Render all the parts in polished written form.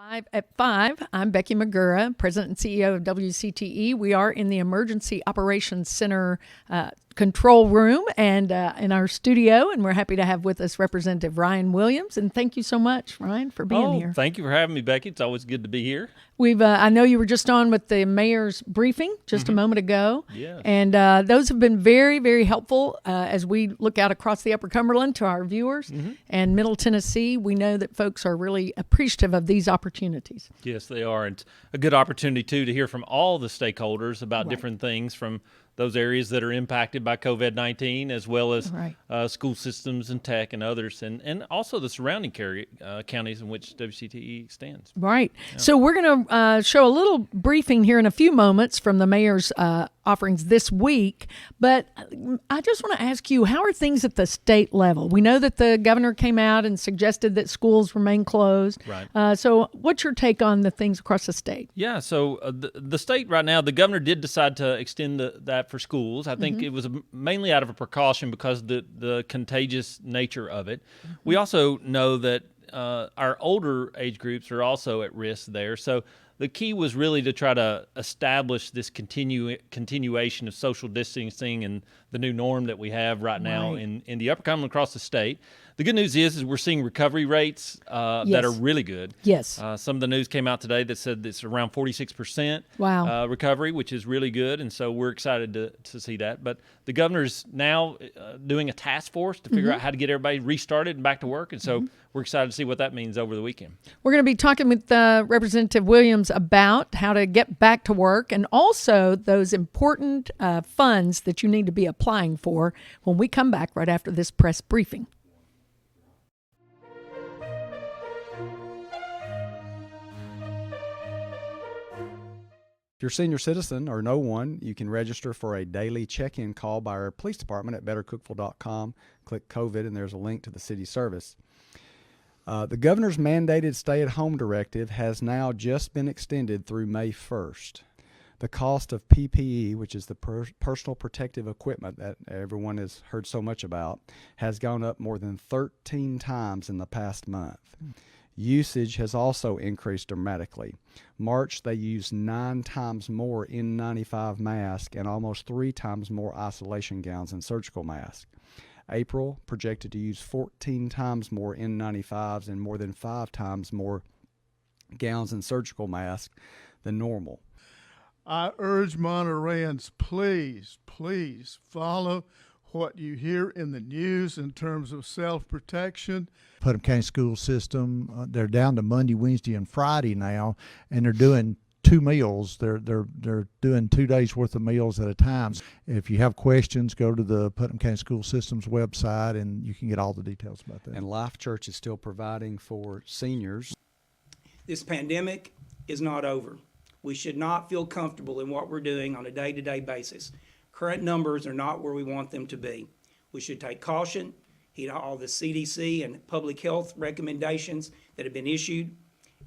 Live at 5, I'm Becky McGurra, President and CEO of WCTE. We are in the Emergency Operations Center control room and in our studio, and we're happy to have with us Representative Ryan Williams. And thank you so much, Ryan, for being here. Thank you for having me, Becky. It's always good to be here. I know you were just on with the mayor's briefing just a moment ago. Yes. And those have been very, very helpful as we look out across the Upper Cumberland to our viewers and Middle Tennessee. We know that folks are really appreciative of these opportunities. Yes, they are. It's a good opportunity, too, to hear from all the stakeholders about different things from those areas that are impacted by COVID-19, as well as school systems and tech and others, and also the surrounding counties in which WCTE stands. Right. Yeah. So we're going to show a little briefing here in a few moments from the mayor's offerings this week, but I just want to ask you, how are things at the state level? We know that the governor came out and suggested that schools remain closed. Right. So what's your take on the things across the state? Yeah, so the state right now, the governor did decide to extend that for schools. I think it was mainly out of a precaution because of the contagious nature of it. We also know that our older age groups are also at risk there. So the key was really to try to establish this continuation of social distancing and the new norm that we have right now in the Upper Cumberland across the state. The good news is we're seeing recovery rates that are really good. Yes. Some of the news came out today that said it's around 46% recovery, which is really good, and so we're excited to see that. But the governor's now doing a task force to figure out how to get everybody restarted and back to work, and so we're excited to see what that means over the weekend. We're going to be talking with Representative Williams about how to get back to work and also those important funds that you need to be applying for when we come back right after this press briefing. If you're a senior citizen or know one, you can register for a daily check-in call by our police department at bettercookville.com. Click COVID, and there's a link to the city service. The governor's mandated stay-at-home directive has now just been extended through May 1st. The cost of PPE, which is the personal protective equipment that everyone has heard so much about, has gone up more than 13 times in the past month. Usage has also increased dramatically. March, they used 9 times more N95 masks and almost 3 times more isolation gowns and surgical masks. April projected to use 14 times more N95s and more than 5 times more gowns and surgical masks than normal. I urge Montereyans, please follow what you hear in the news in terms of self-protection. Putnam County School System, they're down to Monday, Wednesday, and Friday now, and they're doing 2 meals. They're doing 2 days worth of meals at a time. If you have questions, go to the Putnam County School System's website, and you can get all the details about that. And Life Church is still providing for seniors. This pandemic is not over. We should not feel comfortable in what we're doing on a day-to-day basis. Current numbers are not where we want them to be. We should take caution, heed all the CDC and public health recommendations that have been issued,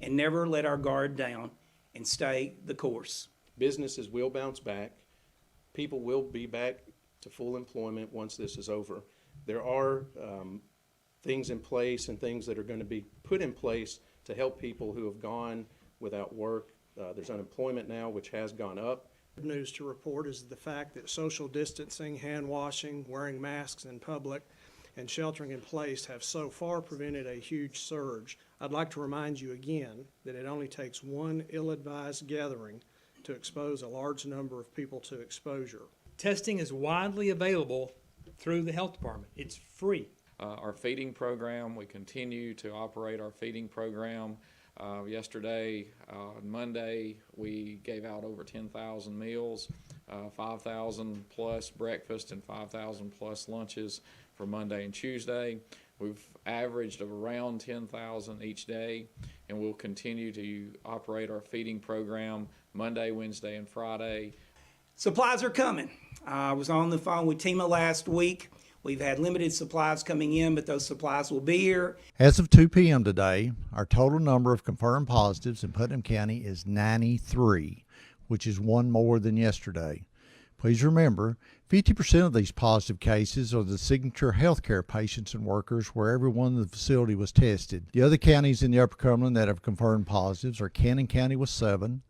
and never let our guard down and stay the course. Businesses will bounce back. People will be back to full employment once this is over. There are things in place and things that are going to be put in place to help people who have gone without work. There's unemployment now, which has gone up. Good news to report is the fact that social distancing, hand washing, wearing masks in public, and sheltering in place have so far prevented a huge surge. I'd like to remind you again that it only takes one ill-advised gathering to expose a large number of people to exposure. Testing is widely available through the health department. It's free. Our feeding program, we continue to operate our feeding program. Yesterday, on Monday, we gave out over 10,000 meals, 5,000 plus breakfast and 5,000 plus lunches for Monday and Tuesday. We've averaged of around 10,000 each day, and we'll continue to operate our feeding program Monday, Wednesday, and Friday. Supplies are coming. I was on the phone with TEMA last week. We've had limited supplies coming in, but those supplies will be here. As of 2 p.m. today, our total number of confirmed positives in Putnam County is 93, which is 1 more than yesterday. Please remember, 50% of these positive cases are the Signature Healthcare patients and workers where everyone in the facility was tested. The other counties in the Upper Cumberland that have confirmed positives are Cannon County with 7,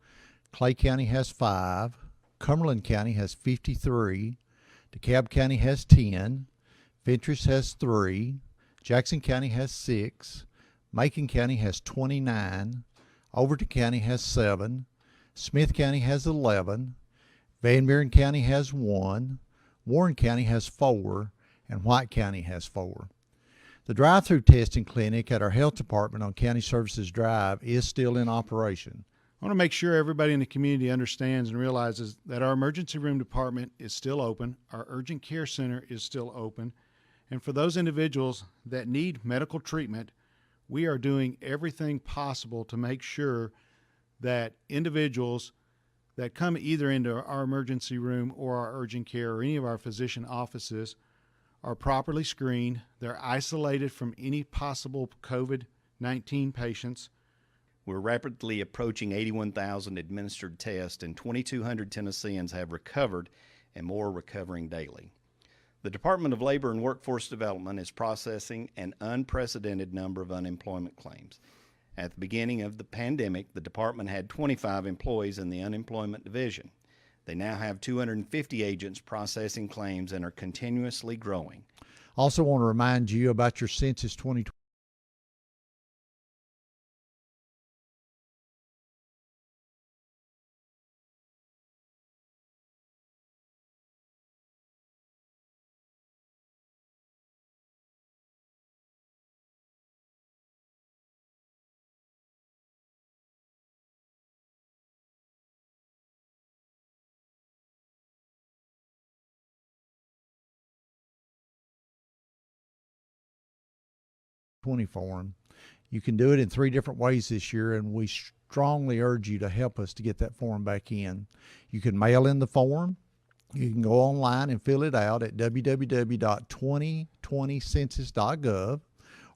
Clay County has 5, Cumberland County has 53, DeKalb County has 10, Fentress has 3, Jackson County has 6, Macon County has 29, Overton County has 7, Smith County has 11, Van Buren County has 1, Warren County has 4, and White County has 4. The drive-through testing clinic at our health department on County Services Drive is still in operation. I want to make sure everybody in the community understands and realizes that our emergency room department is still open, our urgent care center is still open, and for those individuals that need medical treatment, we are doing everything possible to make sure that individuals that come either into our emergency room or our urgent care or any of our physician offices are properly screened, they're isolated from any possible COVID-19 patients. We're rapidly approaching 81,000 administered tests, and 2,200 Tennesseans have recovered, and more are recovering daily. The Department of Labor and Workforce Development is processing an unprecedented number of unemployment claims. At the beginning of the pandemic, the department had 25 employees in the unemployment division. They now have 250 agents processing claims and are continuously growing. Also want to remind you about your Census 2020. Form. You can do it in 3 different ways this year, and we strongly urge you to help us to get that form back in. You can mail in the form. You can go online and fill it out at www.2020census.gov,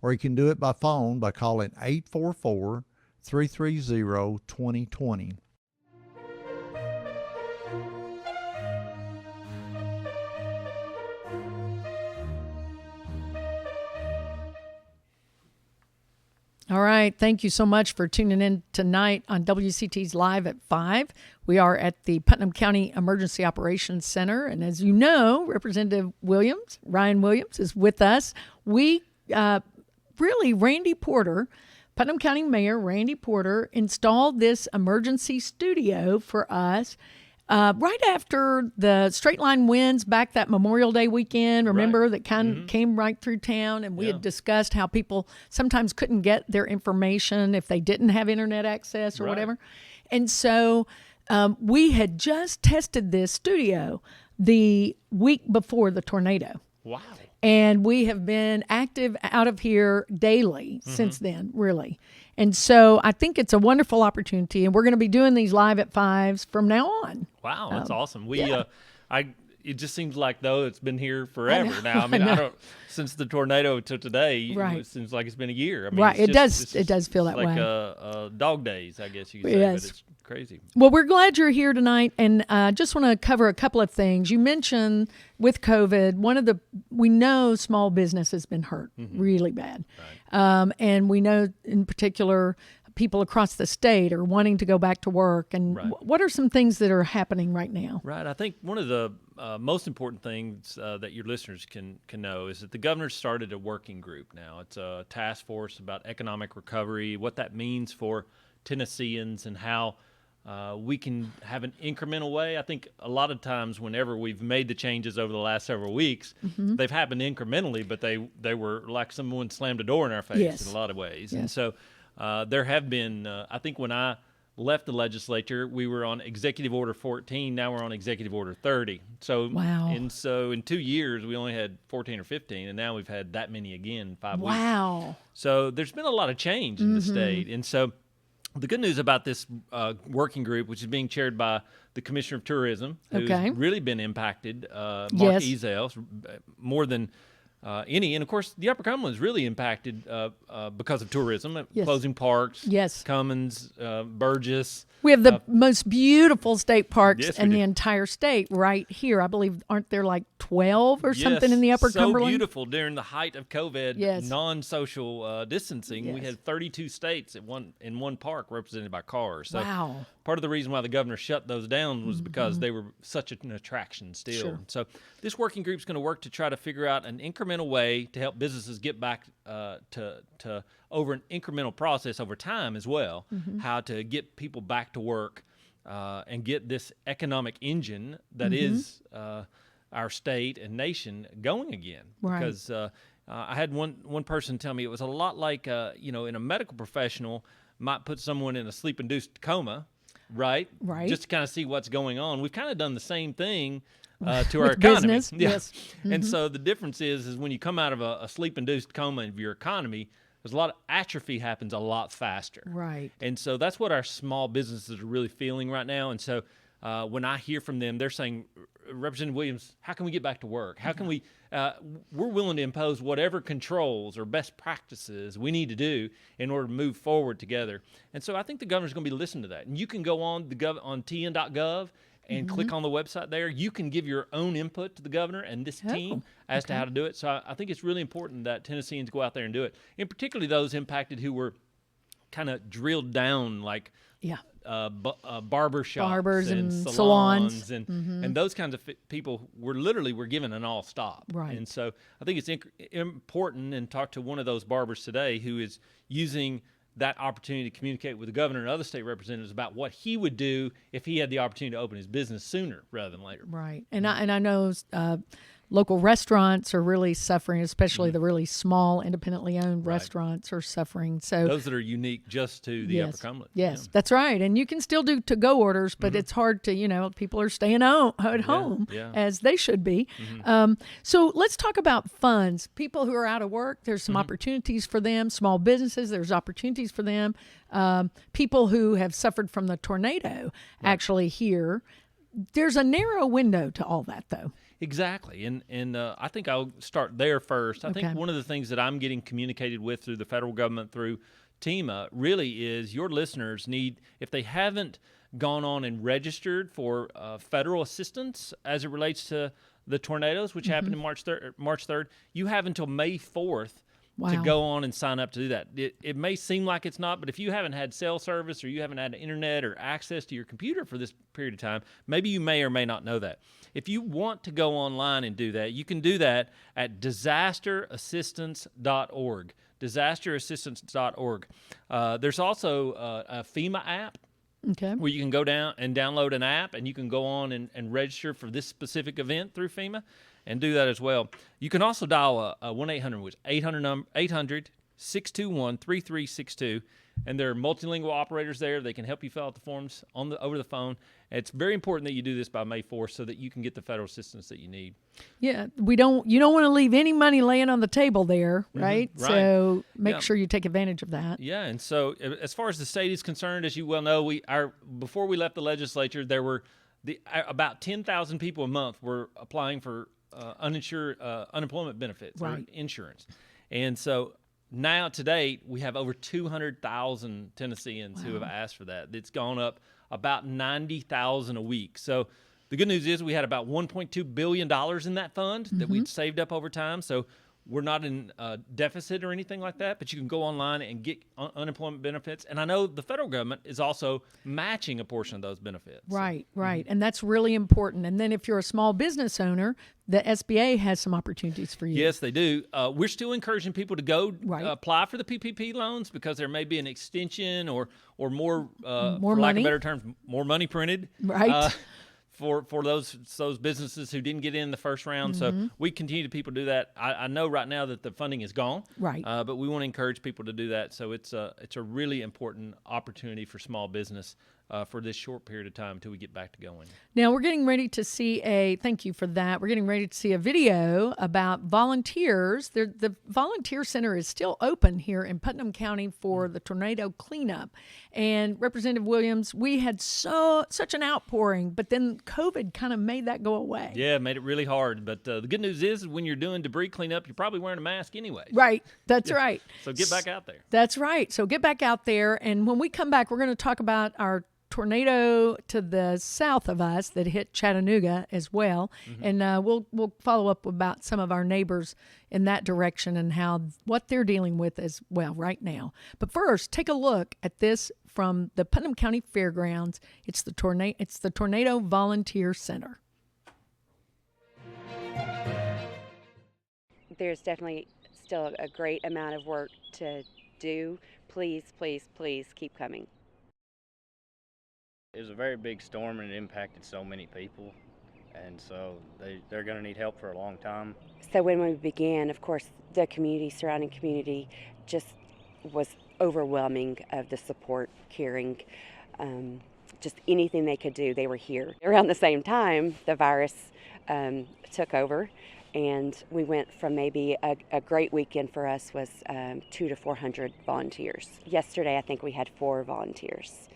or you can do it by phone by calling 844-330-2020. All right. Thank you so much for tuning in tonight on WCT's Live at 5. We are at the Putnam County Emergency Operations Center. And as you know, Representative Ryan Williams, is with us. Randy Porter, Putnam County Mayor Randy Porter, installed this emergency studio for us right after the straight line winds back that Memorial Day weekend, remember, Right. that came right through town. And we had discussed how people sometimes couldn't get their information if they didn't have internet access or Right. whatever. And so we had just tested this studio the week before the tornado. Wow. And we have been active out of here daily since then, really. And so I think it's a wonderful opportunity, and we're going to be doing these Live at 5s from now on. Wow, that's awesome. yeah. It just seems like though it's been here forever now. I mean, I don't since the tornado to today. Right. It seems like it's been a year. I mean, Right. it's It does feel that like way. Dog days, I guess you could say. Yes. But it's crazy. Well, we're glad you're here tonight, and just want to cover a couple of things. You mentioned with COVID, we know small business has been hurt really bad. Right. And we know in particular people across the state are wanting to go back to work. And Right. what are some things that are happening right now? Right. I think one of the most important things that your listeners can know is that the governor started a working group now. It's a task force about economic recovery, what that means for Tennesseans, and how we can have an incremental way. I think a lot of times whenever we've made the changes over the last several weeks, they've happened incrementally, but they were like someone slammed a door in our face Yes. in a lot of ways. Yes. And so there have been, I think when I left the legislature, we were on Executive Order 14. Now we're on Executive Order 30. So, Wow. And so in 2 years, we only had 14 or 15, and now we've had that many again in 5 weeks. Wow. So there's been a lot of change in the state. And so the good news about this working group, which is being chaired by the Commissioner of Tourism, who's Okay. really been impacted, Mark Yes. Ezell, more than any. And of course, the Upper Cumberland is really impacted because of tourism, Yes. closing parks, Yes. Cummins, Burgess. We have the most beautiful state parks Yes, we in do. the entire state right here. I believe, aren't there like 12 or something Yes, in the Upper so Cumberland? beautiful during the height of COVID, Yes. non-social distancing. We Yes. had 32 states in one park represented by cars. So Wow. part of the reason why the governor shut those down was because they were such an attraction still. Sure. So this working group is going to work to try to figure out an incremental way to help businesses get back to over an incremental process over time as well, how to get people back to work and get this economic engine that is our state and nation going again. Right. Because I had one person tell me it was a lot like, in a medical professional might put someone in a sleep-induced coma, right? Right. Just to kind of see what's going on. We've kind of done the same thing to our With economy. business, Yeah. yes. And so the difference is when you come out of a sleep-induced coma of your economy, there's a lot of atrophy happens a lot faster. Right. And so that's what our small businesses are really feeling right now. And so when I hear from them, they're saying, Representative Williams, how can we get back to work? How can we, we're willing to impose whatever controls or best practices we need to do in order to move forward together. And so I think the governor's going to be listening to that. And you can go on on tn.gov and click on the website there. You can give your own input to the governor and this team as to how to do it. So I think it's really important that Tennesseans go out there and do it, and particularly those impacted who were kind of drilled down, like barber shops, Barbers and salons, salons. and those kinds of people were given an all stop. Right. And so I think it's important, and talk to one of those barbers today who is using that opportunity to communicate with the governor and other state representatives about what he would do if he had the opportunity to open his business sooner rather than later. Right. And I know local restaurants are really suffering, especially the really small, independently owned restaurants are suffering. So those that are unique just to the Upper Cumberland. Yes, that's right. And you can still do to-go orders, but it's hard to, people are staying at home as they should be. So let's talk about funds. People who are out of work, there's some opportunities for them. Small businesses, there's opportunities for them. People who have suffered from the tornado actually here. There's a narrow window to all that, though. Exactly, and I think I'll start there first. I think one of the things that I'm getting communicated with through the federal government, through TEMA, really is your listeners need, if they haven't gone on and registered for federal assistance as it relates to the tornadoes, which happened in March 3rd, you have until May 4th to go on and sign up to do that. It may seem like it's not, but if you haven't had cell service or you haven't had internet or access to your computer for this period of time, maybe you may or may not know that. If you want to go online and do that, you can do that at disasterassistance.org. Disasterassistance.org. There's also a FEMA app. Okay. Where you can go down and download an app, and you can go on and register for this specific event through FEMA and do that as well. You can also dial a 1-800, which 800-621-3362, and there are multilingual operators there. They can help you fill out the forms over the phone. It's very important that you do this by May 4th so that you can get the federal assistance that you need. Yeah, you don't want to leave any money laying on the table there, right? Right. So make sure you take advantage of that. Yeah, and so as far as the state is concerned, as you well know, before we left the legislature, there were about 10,000 people a month were applying for uninsured unemployment benefits or insurance, and so now to date we have over 200,000 Tennesseans who have asked for that. It's gone up about 90,000 a week. So the good news is we had about $1.2 billion in that fund that we'd saved up over time. So we're not in deficit or anything like that, but you can go online and get unemployment benefits. And I know the federal government is also matching a portion of those benefits. Right, right. And that's really important. And then if you're a small business owner, the SBA has some opportunities for you. Yes, they do. We're still encouraging people to go apply for the PPP loans because there may be an extension or more for money. lack of better terms, more money printed. Right. For those businesses who didn't get in the first round. So we continue to people do that. I know right now that the funding is gone. Right. But we want to encourage people to do that. So it's a really important opportunity for small business for this short period of time until we get back to going. Now we're getting ready to see thank you for that. We're getting ready to see a video about volunteers. The volunteer center is still open here in Putnam County for the tornado cleanup. And Representative Williams, we had such an outpouring, but then COVID kind of made that go away. Yeah, it made it really hard. But the good news is when you're doing debris cleanup, you're probably wearing a mask anyway. Right. That's right. So get back out there. That's right. So get back out there. And when we come back, we're going to talk about our tornado to the south of us that hit Chattanooga as well. And we'll follow up about some of our neighbors in that direction and what they're dealing with as well right now. But first, take a look at this from the Putnam County Fairgrounds. It's the Tornado Volunteer Center. There's definitely still a great amount of work to do. Please, please, please keep coming. It was a very big storm and it impacted so many people, and so they're going to need help for a long time. So when we began, of course, the surrounding community just was overwhelming of the support, caring, just anything they could do, they were here. Around the same time, the virus took over, and we went from maybe a great weekend for us was 200 to 400 volunteers. Yesterday, I think we had 4 volunteers.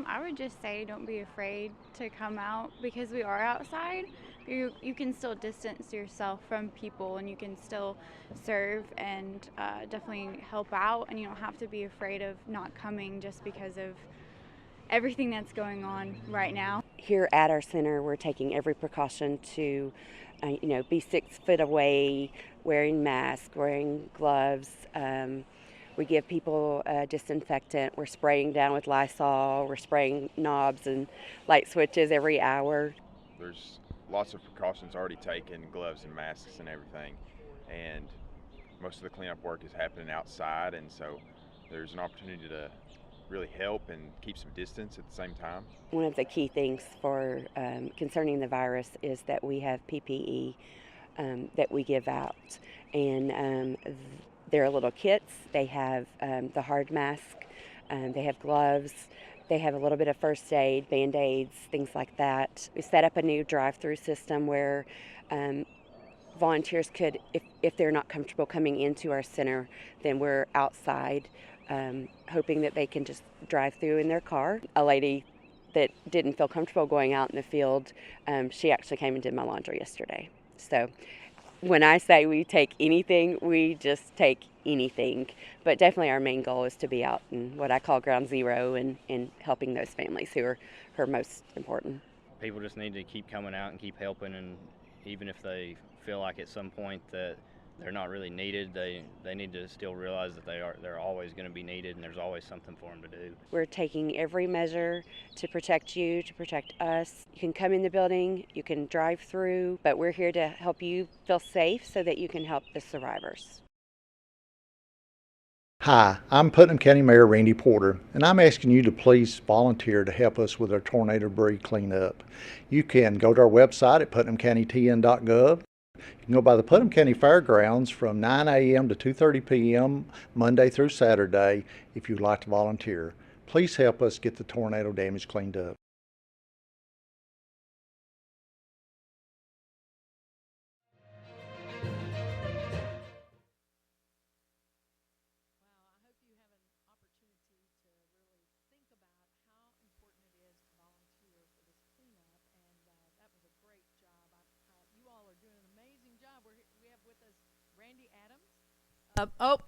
I would just say don't be afraid to come out because we are outside. You can still distance yourself from people and you can still serve and definitely help out, and you don't have to be afraid of not coming just because of everything that's going on right now. Here at our center, we're taking every precaution to be 6 foot away, wearing masks, wearing gloves. We give people disinfectant. We're spraying down with Lysol. We're spraying knobs and light switches every hour. There's lots of precautions already taken, gloves and masks and everything. And most of the cleanup work is happening outside, and so there's an opportunity to really help and keep some distance at the same time. One of the key things for concerning the virus is that we have PPE that we give out. And they're little kits. They have the hard mask, they have gloves, they have a little bit of first aid, Band-Aids, things like that. We set up a new drive-through system where volunteers could, if they're not comfortable coming into our center, then we're outside hoping that they can just drive through in their car. A lady that didn't feel comfortable going out in the field, she actually came and did my laundry yesterday. So when I say we take anything, we just take anything. But definitely our main goal is to be out in what I call ground zero and helping those families who are most important. People just need to keep coming out and keep helping, and even if they feel like at some point that they're not really needed, they need to still realize that they're always going to be needed, and there's always something for them to do. We're taking every measure to protect you, to protect us. You can come in the building, you can drive through, but we're here to help you feel safe so that you can help the survivors. Hi, I'm Putnam County Mayor Randy Porter, and I'm asking you to please volunteer to help us with our tornado debris cleanup. You can go to our website at putnamcountyn.gov. You can go by the Putnam County Fairgrounds from 9 a.m. to 2:30 p.m. Monday through Saturday if you'd like to volunteer. Please help us get the tornado damage cleaned up.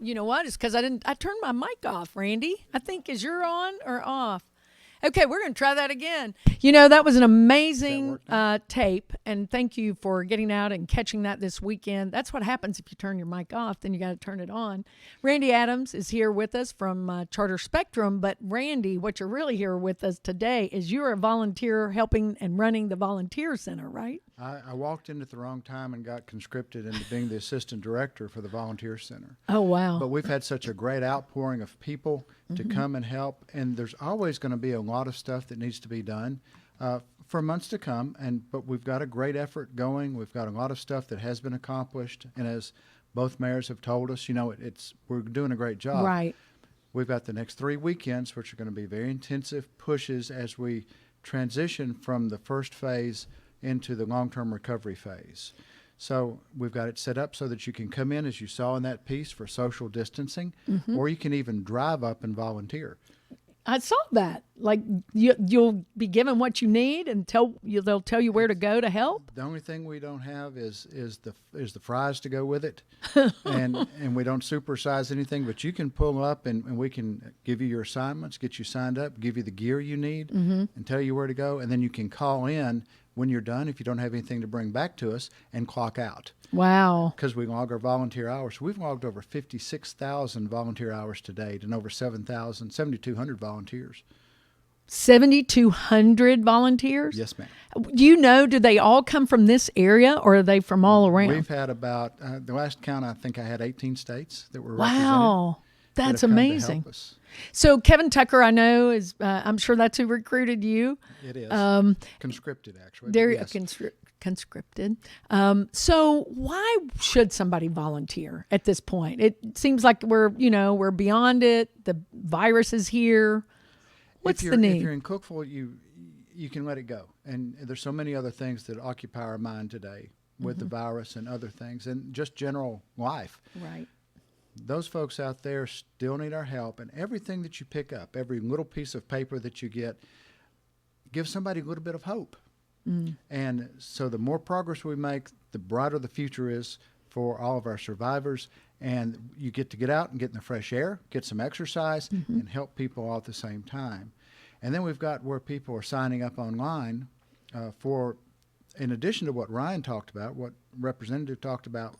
You know what? It's because I turned my mic off, Randy. I think, is your on or off? Okay, we're going to try that again. That was an amazing tape, and thank you for getting out and catching that this weekend. That's what happens if you turn your mic off, then you got to turn it on. Randy Adams is here with us from Charter Spectrum, but Randy, what you're really here with us today is you're a volunteer helping and running the volunteer center, right? I walked in at the wrong time and got conscripted into being the assistant director for the volunteer center. Oh, wow. But we've had such a great outpouring of people to come and help, and there's always going to be a lot of stuff that needs to be done for months to come. But we've got a great effort going. We've got a lot of stuff that has been accomplished, and as both mayors have told us, we're doing a great job. Right. We've got the next 3 weekends, which are going to be very intensive pushes as we transition from the first phase into the long-term recovery phase. So we've got it set up so that you can come in, as you saw in that piece, for social distancing, or you can even drive up and volunteer. I saw that. Like you'll be given what you need, and they'll tell you where to go to help. The only thing we don't have is the fries to go with it, and we don't supersize anything. But you can pull up, and we can give you your assignments, get you signed up, give you the gear you need, and tell you where to go, and then you can call in when you're done if you don't have anything to bring back to us, and clock out. Wow. Because we log our volunteer hours. We've logged over 56,000 volunteer hours to date and over 7,200 volunteers. 7,200 volunteers? Yes, ma'am. Do they all come from this area, or are they from all around? We've had about, the last count, I think I had 18 states that were Wow. That's that have come to amazing. help us. So Kevin Tucker, I know, is I'm sure that's who recruited you. It is. Conscripted, actually. They're Yes. conscripted. So why should somebody volunteer at this point? It seems like we're beyond it. The virus is here. What's the need? If you're in Cookeville, you can let it go. And there's so many other things that occupy our mind today with the virus and other things and just general life. Right. Those folks out there still need our help, and everything that you pick up, every little piece of paper that you get, gives somebody a little bit of hope. And so the more progress we make, the brighter the future is for all of our survivors. And you get to get out and get in the fresh air, get some exercise, and help people all at the same time. And then we've got where people are signing up online for, in addition to what Ryan talked about, what Representative talked about,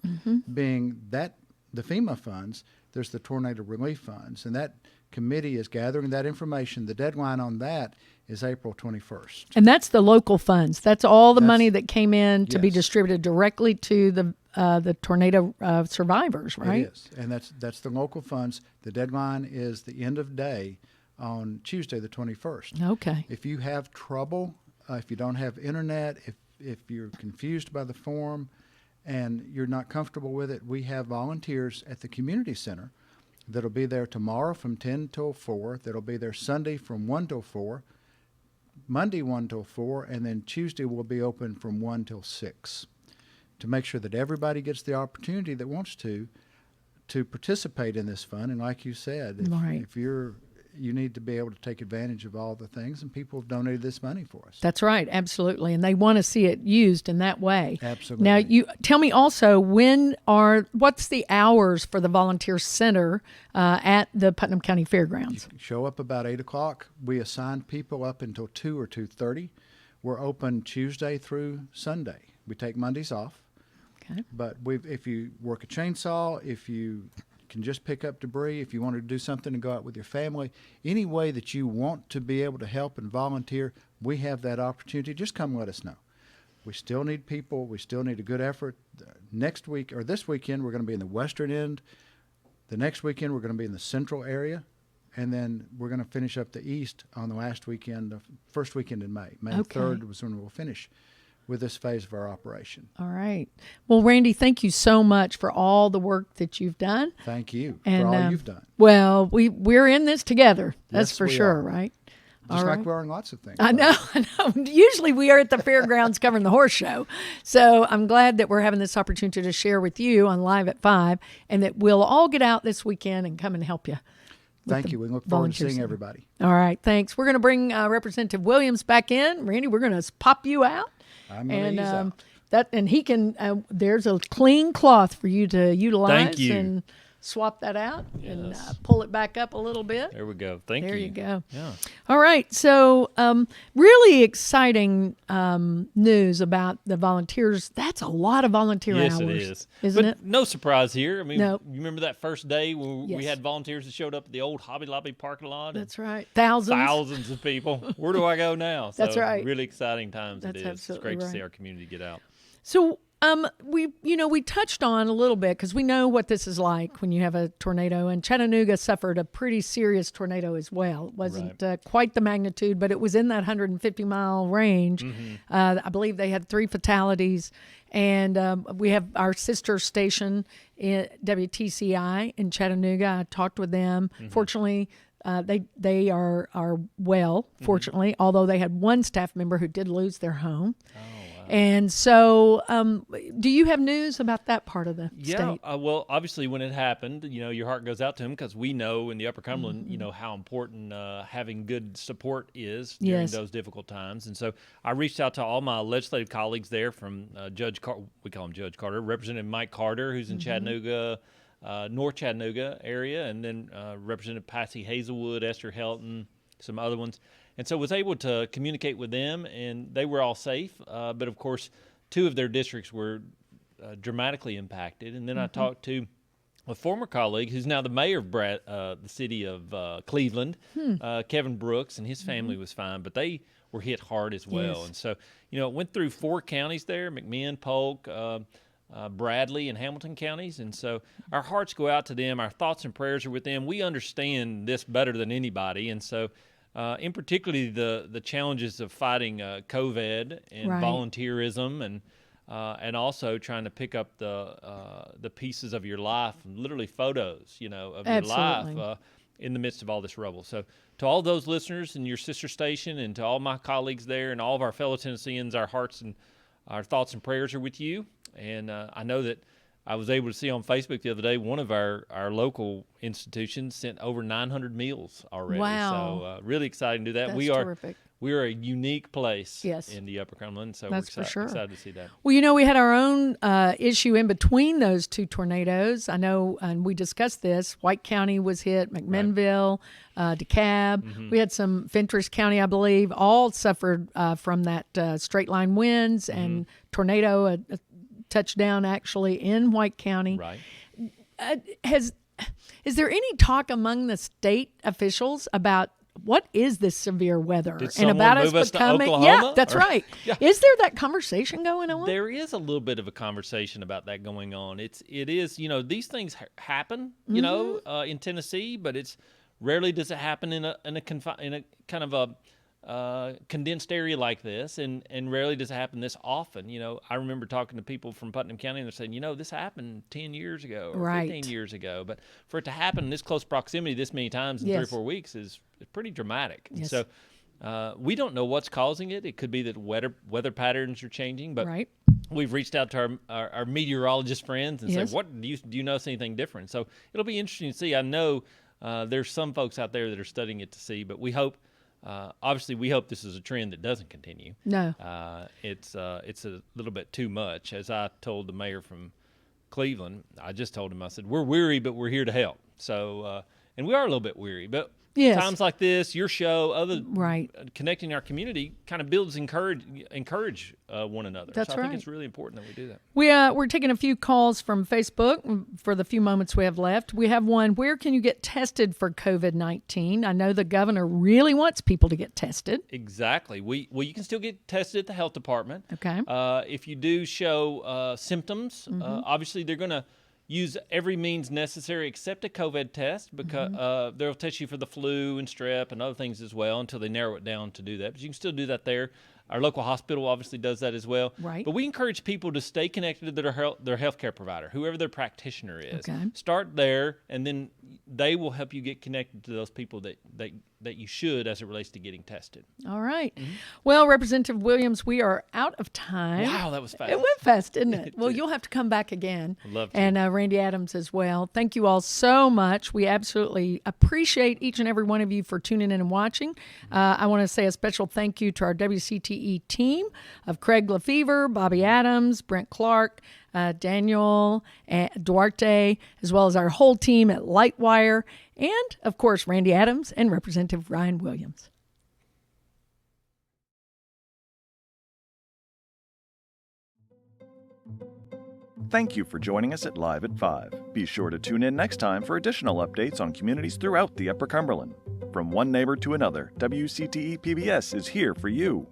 being that the FEMA funds, there's the tornado relief funds, and that committee is gathering that information. The deadline on that is April 21st. And that's the local funds. That's all the money that came in to be distributed directly to the tornado survivors, right? It is, and that's the local funds. The deadline is the end of day on Tuesday, the 21st. Okay. If you have trouble, if you don't have internet, if you're confused by the form, and you're not comfortable with it, we have volunteers at the community center that'll be there tomorrow from 10 till 4, that'll be there Sunday from 1 till 4, Monday 1 till 4, and then Tuesday will be open from 1 till 6 to make sure that everybody gets the opportunity that wants to participate in this fund. And like you said, if you need to be able to take advantage of all the things, and people have donated this money for us. That's right, absolutely, and they want to see it used in that way. Absolutely. Now, you tell me also what's the hours for the volunteer center at the Putnam County Fairgrounds? You show up about 8 o'clock. We assign people up until 2 or 2:30. We're open Tuesday through Sunday. We take Mondays off. Okay. But if you work a chainsaw, if you can just pick up debris, if you want to do something to go out with your family, any way that you want to be able to help and volunteer, we have that opportunity. Just come let us know. We still need people. We still need a good effort. Next week, or this weekend, we're going to be in the western end. The next weekend, we're going to be in the central area. And then we're going to finish up the east on the last weekend, first weekend in May. May 3rd was when we'll finish with this phase of our operation. All right. Well, Randy, thank you so much for all the work that you've done. Thank you and, for all you've done. Well, we're in this together. That's Yes, for we sure, are. right? Just all like right. we're in lots of things. I know. Usually we are at the fairgrounds covering the horse show. So I'm glad that we're having this opportunity to share with you on Live at 5, and that we'll all get out this weekend and come and help you. Thank you. We look forward to seeing everybody. All right. Thanks. We're going to bring Representative Williams back in. Randy, we're going to pop you out. I'm going to ease out. And he can, there's a clean cloth for you to utilize. Thank you. And swap that out and Yes. pull it back up a little bit. There we go. Thank you. There you go. Yeah. All right. So really exciting news about the volunteers. That's a lot of volunteer Yes, hours. it is. Isn't But it? no surprise here. I mean, No. you remember that first day when we Yes. had volunteers that showed up at the old Hobby Lobby parking lot? That's right. Thousands. Of people. Where do I go now? That's So right. really exciting times That's it is. It's absolutely great to see right. our community get out. So We touched on a little bit because we know what this is like when you have a tornado, and Chattanooga suffered a pretty serious tornado as well. It wasn't quite the magnitude, but it was in that 150-mile range. I believe they had 3 fatalities, and we have our sister station, WTCI in Chattanooga. I talked with them. Fortunately, they are well, fortunately, although they had one staff member who did lose their home. And so, do you have news about that part of the state? Well, obviously, when it happened, your heart goes out to them because we know in the Upper Cumberland, how important having good support is during those difficult times. And so, I reached out to all my legislative colleagues there, from we call him Judge Carter, Representative Mike Carter, who's in Chattanooga, North Chattanooga area, and then Representative Patsy Hazelwood, Esther Helton, some other ones. And so was able to communicate with them, and they were all safe. But, of course, 2 of their districts were dramatically impacted. And then I talked to a former colleague who's now the mayor of the city of Cleveland, Kevin Brooks, and his family was fine, but they were hit hard as well. And so, it went through 4 counties there, McMinn, Polk, Bradley, and Hamilton counties. And so our hearts go out to them. Our thoughts and prayers are with them. We understand this better than anybody. And so, in particularly the challenges of fighting COVID and volunteerism, and also trying to pick up the pieces of your life, literally photos, of your life in the midst of all this rubble. So to all those listeners in your sister station, and to all my colleagues there, and all of our fellow Tennesseans, our hearts and our thoughts and prayers are with you. And I know that I was able to see on Facebook the other day, one of our local institutions sent over 900 meals already. Wow. So really exciting to do that. That's terrific. We are a unique place Yes. in the Upper Cumberland, so That's we're for sure. excited to see that. Well, we had our own issue in between those 2 tornadoes. I know, and we discussed this. White County was hit, McMinnville, DeKalb. We had some Fentress County, I believe, all suffered from that straight line winds and tornado, a touchdown actually in White County. Right. Is there any talk among the state officials about what is this severe weather and about us becoming? Yeah, that's right. Yeah. Is there that conversation going on? There is a little bit of a conversation about that going on. It is these things happen in Tennessee, but it's rarely does it happen in a kind of a condensed area like this, and rarely does it happen this often. I remember talking to people from Putnam County, and they're saying, this happened 10 years ago or 15 years ago. But for it to happen in this close proximity this many times in 3 or 4 weeks is pretty dramatic. Yes. And so we don't know what's causing it. It could be that weather patterns are changing, but we've reached out to our meteorologist friends and said, "What do you notice anything different?" So it'll be interesting to see. I know there's some folks out there that are studying it to see, but we hope. Obviously, we hope this is a trend that doesn't continue. No. It's a little bit too much. As I told the mayor from Cleveland, I just told him, I said, we're weary, but we're here to help. So, and we are a little bit weary, but times like this, your show, connecting our community kind of builds encourage one another. That's so I think it's really important that we do that. We're taking a few calls from Facebook for the few moments we have left. We have one, where can you get tested for COVID-19? I know the governor really wants people to get tested. Exactly. You can still get tested at the health department. Okay. If you do show symptoms, obviously they're going to use every means necessary except a COVID test, because they'll test you for the flu and strep and other things as well until they narrow it down to do that. But you can still do that there. Our local hospital obviously does that as well. Right. But we encourage people to stay connected to their healthcare provider, whoever their practitioner is. Okay. Start there, and then they will help you get connected to those people that you should as it relates to getting tested. All right. Well, Representative Williams, we are out of time. Wow, that was fast. It went fast, didn't it? Well, you'll have to come back again. I'd love to. And Randy Adams as well. Thank you all so much. We absolutely appreciate each and every one of you for tuning in and watching. I want to say a special thank you to our WCTE team of Craig Lefevre, Bobby Adams, Brent Clark, Daniel Duarte, as well as our whole team at Lightwire, and, of course, Randy Adams and Representative Ryan Williams. Thank you for joining us at Live at 5. Be sure to tune in next time for additional updates on communities throughout the Upper Cumberland. From one neighbor to another, WCTE PBS is here for you.